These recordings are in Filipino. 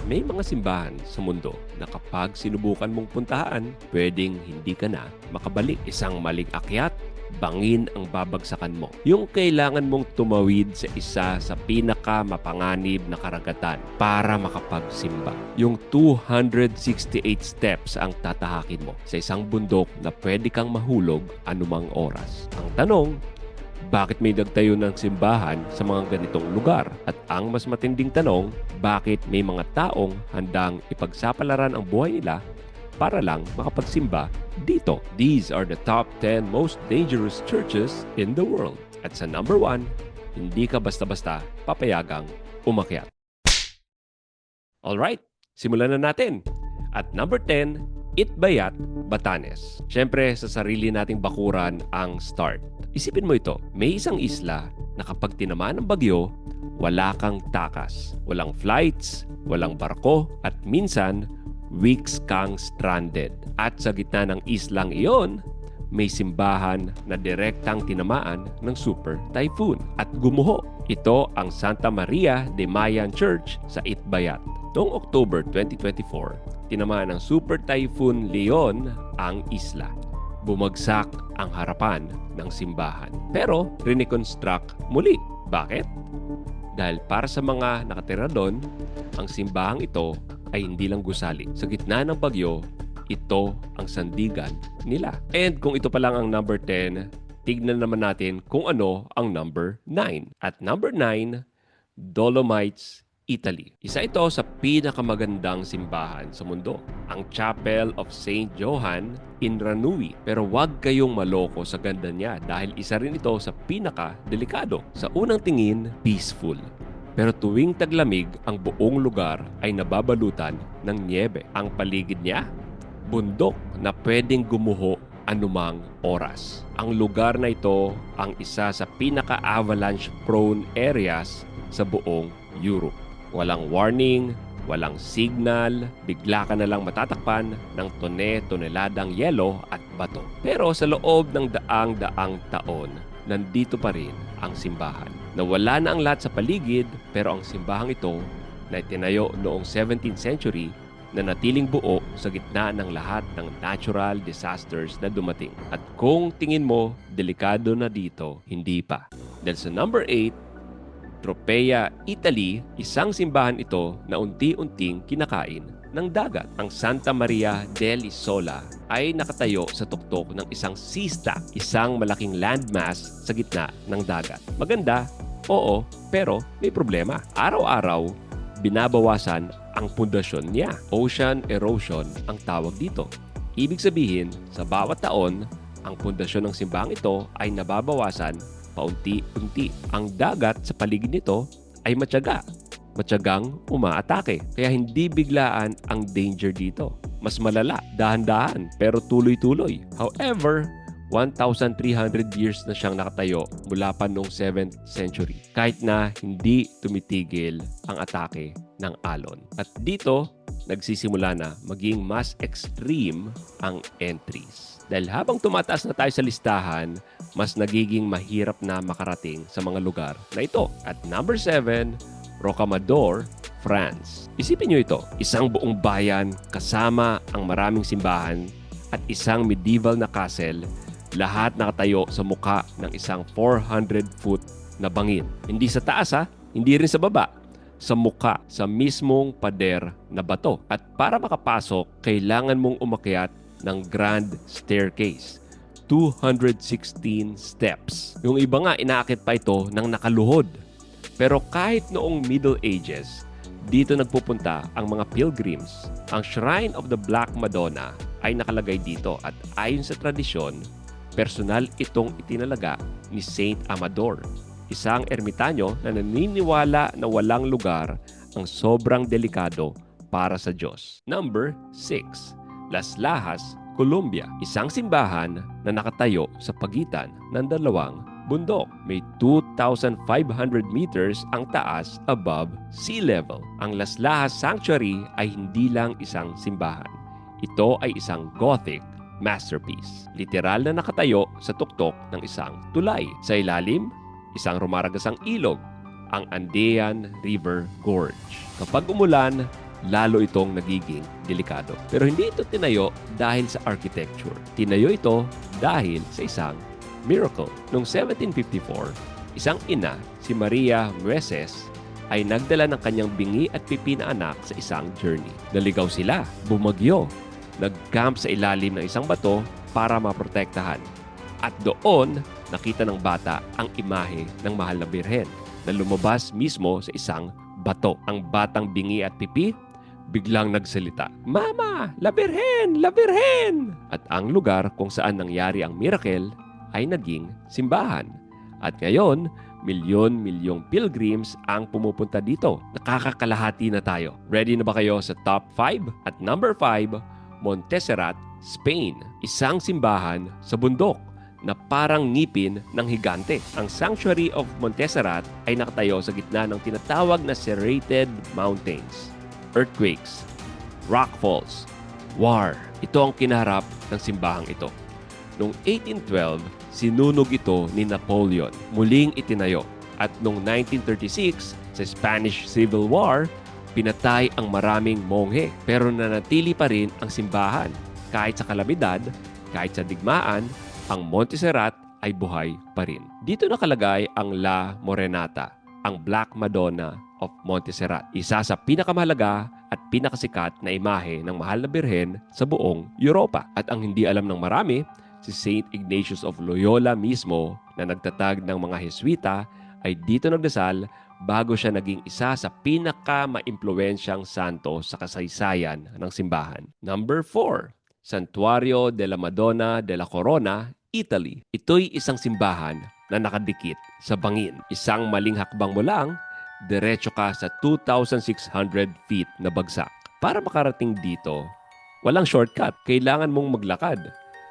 May mga simbahan sa mundo na kapag sinubukan mong puntahan, pwedeng hindi ka na makabalik. Isang maling akyat, bangin ang babagsakan mo. Yung kailangan mong tumawid sa isa sa pinaka-mapanganib na karagatan para makapagsimba. Yung 268 steps ang tatahakin mo sa isang bundok na pwede kang mahulog anumang oras. Ang tanong, bakit may nagtayo ng simbahan sa mga ganitong lugar? At ang mas matinding tanong, bakit may mga taong handang ipagsapalaran ang buhay nila para lang makapagsimba dito? These are the top 10 most dangerous churches in the world. At sa number 1, hindi ka basta-basta papayagang umakyat. Alright, simulan na natin. At number 10, Itbayat, Batanes. Siyempre, sa sarili nating bakuran ang start. Isipin mo ito, may isang isla na kapag tinamaan ng bagyo, wala kang takas. Walang flights, walang barko, at minsan, weeks kang stranded. At sa gitna ng islang iyon, may simbahan na direktang tinamaan ng super typhoon at gumuho. Ito ang Santa Maria de Mayan Church sa Itbayat. Noong October 2024, tinamaan ng super typhoon Leon ang isla. Bumagsak ang harapan ng simbahan. Pero reconstruct muli. Bakit? Dahil para sa mga nakatira doon, ang simbahang ito ay hindi lang gusali. Sa gitna ng bagyo, ito ang sandigan nila. And kung ito pa lang ang number 10, tignan naman natin kung ano ang number 9. At number 9, Dolomites, Italy. Isa ito sa pinakamagandang simbahan sa mundo, ang Chapel of St. Johann in Ranui. Pero huwag kayong maloko sa ganda niya dahil isa rin ito sa pinaka-delikado. Sa unang tingin, peaceful. Pero tuwing taglamig, ang buong lugar ay nababalutan ng niebe. Ang paligid niya, bundok na pwedeng gumuho anumang oras. Ang lugar na ito ang isa sa pinaka-avalanche prone areas sa buong Europe. Walang warning, walang signal, bigla ka na lang matatakpan ng toneladang yelo at bato. Pero sa loob ng daang-daang taon, nandito pa rin ang simbahan. Nawala na ang lahat sa paligid, pero ang simbahang ito na itinayo noong 17th century na natiling buo sa gitna ng lahat ng natural disasters na dumating. At kung tingin mo, delikado na dito, hindi pa. Dahil sa number 8, Tropea, Italy, isang simbahan ito na unti-unting kinakain ng dagat. Ang Santa Maria dell'Isola ay nakatayo sa tuktok ng isang sea-stack, isang malaking landmass sa gitna ng dagat. Maganda, oo, pero may problema. Araw-araw, binabawasan ang pundasyon niya. Ocean erosion ang tawag dito. Ibig sabihin, sa bawat taon, ang pundasyon ng simbahang ito ay nababawasan paunti-unti. Ang dagat sa paligid nito ay matyagang umaatake. Kaya hindi biglaan ang danger dito. Mas malala, dahan-dahan, pero tuloy-tuloy. However, 1,300 years na siyang nakatayo mula pa noong 7th century. Kahit na hindi tumitigil ang atake ng alon. At dito, nagsisimula na maging mas extreme ang entries. Dahil habang tumataas na tayo sa listahan, mas nagiging mahirap na makarating sa mga lugar na ito. At number 7, Rocamadour, France. Isipin nyo ito, isang buong bayan kasama ang maraming simbahan at isang medieval na castle, lahat nakatayo sa muka ng isang 400-foot na bangin. Hindi sa taas hindi rin sa baba. Sa muka, sa mismong pader na bato. At para makapasok, kailangan mong umakyat ng grand staircase. 216 steps. Yung iba nga, inaakit pa ito ng nakaluhod. Pero kahit noong Middle Ages, dito nagpupunta ang mga pilgrims. Ang Shrine of the Black Madonna ay nakalagay dito at ayon sa tradisyon, personal itong itinalaga ni Saint Amador, isang ermitanyo na naniniwala na walang lugar ang sobrang delikado para sa Diyos. Number 6. Las Lajas, Colombia. Isang simbahan na nakatayo sa pagitan ng dalawang bundok. May 2,500 meters ang taas above sea level. Ang Las Lajas Sanctuary ay hindi lang isang simbahan. Ito ay isang Gothic masterpiece. Literal na nakatayo sa tuktok ng isang tulay. Sa ilalim, isang rumaragasang ilog, ang Andean River Gorge. Kapag umulan, lalo itong nagiging delikado. Pero hindi ito tinayo dahil sa architecture. Tinayo ito dahil sa isang miracle. Noong 1754, isang ina, si Maria Mueces, ay nagdala ng kanyang bingi at pipi na anak sa isang journey. Naligaw sila, bumagyo, nag-camp sa ilalim ng isang bato para maprotektahan. At doon, nakita ng bata ang imahe ng mahal na birhen na lumabas mismo sa isang bato. Ang batang bingi at pipi biglang nagsalita, "Mama, la birhen! La birhen!" At ang lugar kung saan nangyari ang miracle ay naging simbahan. At ngayon, milyon-milyong pilgrims ang pumupunta dito. Nakakakalahati na tayo. Ready na ba kayo sa top 5? At number 5, Montserrat, Spain. Isang simbahan sa bundok na parang ngipin ng higante. Ang Sanctuary of Montserrat ay nakatayo sa gitna ng tinatawag na serrated mountains. Earthquakes, rockfalls, war. Ito ang kinaharap ng simbahang ito. Noong 1812, sinunog ito ni Napoleon. Muling itinayo. At noong 1936, sa Spanish Civil War, pinatay ang maraming monghe. Pero nanatili pa rin ang simbahan. Kahit sa kalamidad, kahit sa digmaan, ang Montserrat ay buhay pa rin. Dito nakalagay ang La Morenata, ang Black Madonna of Montserrat. Isa sa pinakamahalaga at pinakasikat na imahe ng mahal na birhen sa buong Europa. At ang hindi alam ng marami, si Saint Ignatius of Loyola mismo na nagtatag ng mga Heswita ay dito nagdasal bago siya naging isa sa pinaka-maimpluwensyang santo sa kasaysayan ng simbahan. Number 4, Santuario de la Madonna de la Corona, Italy. Ito'y isang simbahan na nakadikit sa bangin. Isang maling hakbang mo lang, diretso ka sa 2,600 feet na bagsak. Para makarating dito, walang shortcut. Kailangan mong maglakad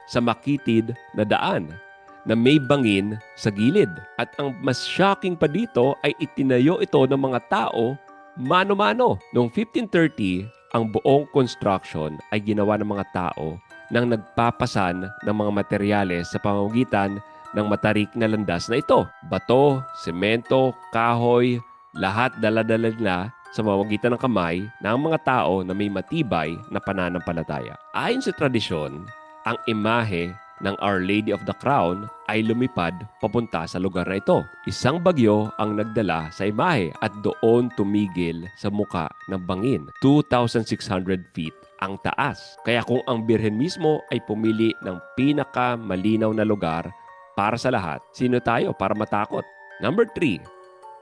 sa makitid na daan na may bangin sa gilid. At ang mas shocking pa dito ay itinayo ito ng mga tao mano-mano. Noong 1530, ang buong construction ay ginawa ng mga tao nang nagpapasan ng mga materyales sa pamamagitan ng matarik na landas na ito. Bato, semento, kahoy, lahat dala-dala na sa pamamagitan ng kamay ng mga tao na may matibay na pananampalataya. Ayon sa tradisyon, ang imahe ng Our Lady of the Crown ay lumipad papunta sa lugar na ito. Isang bagyo ang nagdala sa imahe at doon tumigil sa muka ng bangin. 2,600 feet ang taas. Kaya kung ang birhen mismo ay pumili ng pinakamalinaw na lugar para sa lahat, sino tayo para matakot? Number 3,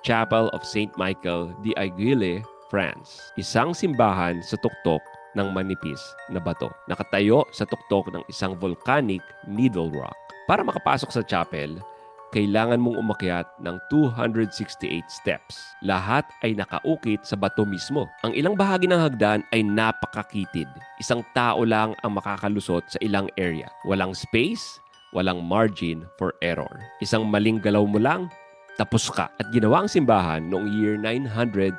Chapel of St. Michael d'Aiguille, France. Isang simbahan sa tuktok ng manipis na bato. Nakatayo sa tuktok ng isang volcanic needle rock. Para makapasok sa chapel, kailangan mong umakyat ng 268 steps. Lahat ay nakaukit sa bato mismo. Ang ilang bahagi ng hagdan ay napakakitid. Isang tao lang ang makakalusot sa ilang area. Walang space, walang margin for error. Isang maling galaw mo lang, tapos ka. At ginawa ang simbahan noong year 969.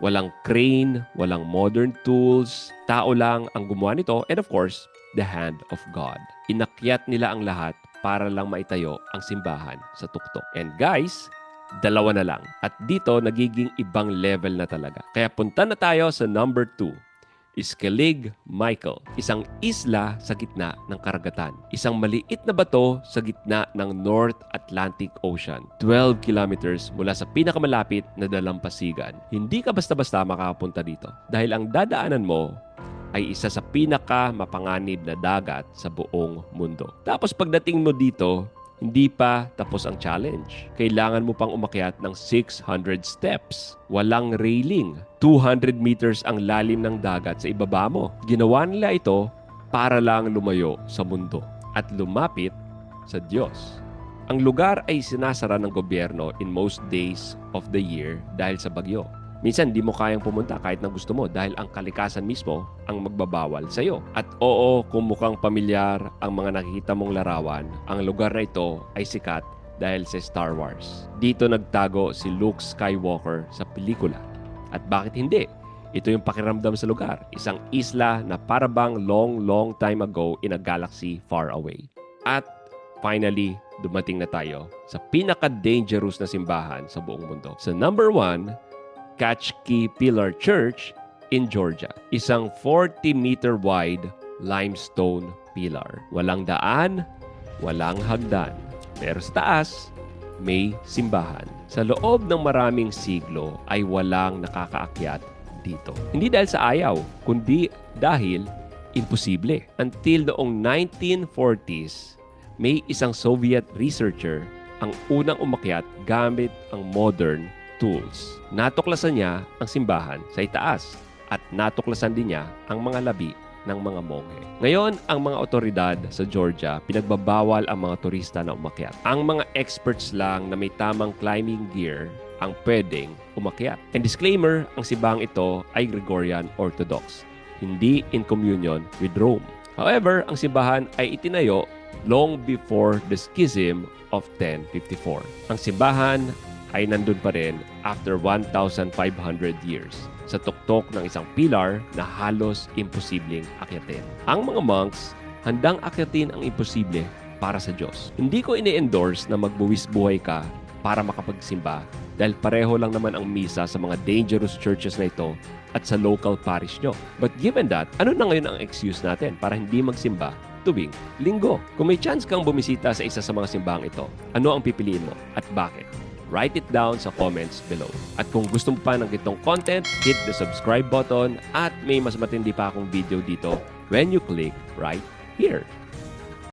Walang crane, walang modern tools. Tao lang ang gumawa nito and of course, the hand of God. Inakyat nila ang lahat para lang maitayo ang simbahan sa tuktok. And guys, dalawa na lang. At dito, nagiging ibang level na talaga. Kaya punta na tayo sa number 2. Skellig Michael, isang isla sa gitna ng karagatan. Isang maliit na bato sa gitna ng North Atlantic Ocean. 12 kilometers mula sa pinakamalapit na dalampasigan. Hindi ka basta-basta makakapunta dito dahil ang dadaanan mo ay isa sa pinaka-mapanganib na dagat sa buong mundo. Tapos pagdating mo dito, hindi pa tapos ang challenge. Kailangan mo pang umakyat ng 600 steps. Walang railing. 200 meters ang lalim ng dagat sa ibaba mo. Ginawa nila ito para lang lumayo sa mundo at lumapit sa Diyos. Ang lugar ay sinasara ng gobyerno in most days of the year dahil sa bagyo. Minsan, di mo kayang pumunta kahit na gusto mo dahil ang kalikasan mismo ang magbabawal sa iyo. At oo, kung mukhang pamilyar ang mga nakikita mong larawan, ang lugar na ito ay sikat dahil sa Star Wars. Dito nagtago si Luke Skywalker sa pelikula. At bakit hindi? Ito yung pakiramdam sa lugar. Isang isla na parabang long time ago in a galaxy far away. At finally, dumating na tayo sa pinaka-dangerous na simbahan sa buong mundo. Sa number 1, Kachki Pillar Church, in Georgia. Isang 40-meter wide limestone pillar. Walang daan, walang hagdan. Pero sa taas, may simbahan. Sa loob ng maraming siglo ay walang nakakaakyat dito. Hindi dahil sa ayaw, kundi dahil imposible. Until noong 1940s, may isang Soviet researcher ang unang umakyat gamit ang modern tools. Natuklasan niya ang simbahan sa itaas at natuklasan din niya ang mga labi ng mga monghe. Ngayon, ang mga otoridad sa Georgia, pinagbabawal ang mga turista na umakyat. Ang mga experts lang na may tamang climbing gear ang pwedeng umakyat. And disclaimer, ang simbahang ito ay Gregorian Orthodox, hindi in communion with Rome. However, ang simbahan ay itinayo long before the schism of 1054. Ang simbahan ay nandun pa rin after 1,500 years sa tuktok ng isang pilar na halos imposibleng akyatin. Ang mga monks handang akyatin ang imposible para sa Diyos. Hindi ko ini-endorse na magbuwis buhay ka para makapagsimba dahil pareho lang naman ang misa sa mga dangerous churches na ito at sa local parish nyo. But given that, ano na ngayon ang excuse natin para hindi magsimba tuwing linggo? Kung may chance kang bumisita sa isa sa mga simbahang ito, ano ang pipiliin mo at bakit? Write it down sa comments below. At kung gusto mo pa ng itong content, hit the subscribe button at may mas matindi pa akong video dito when you click right here.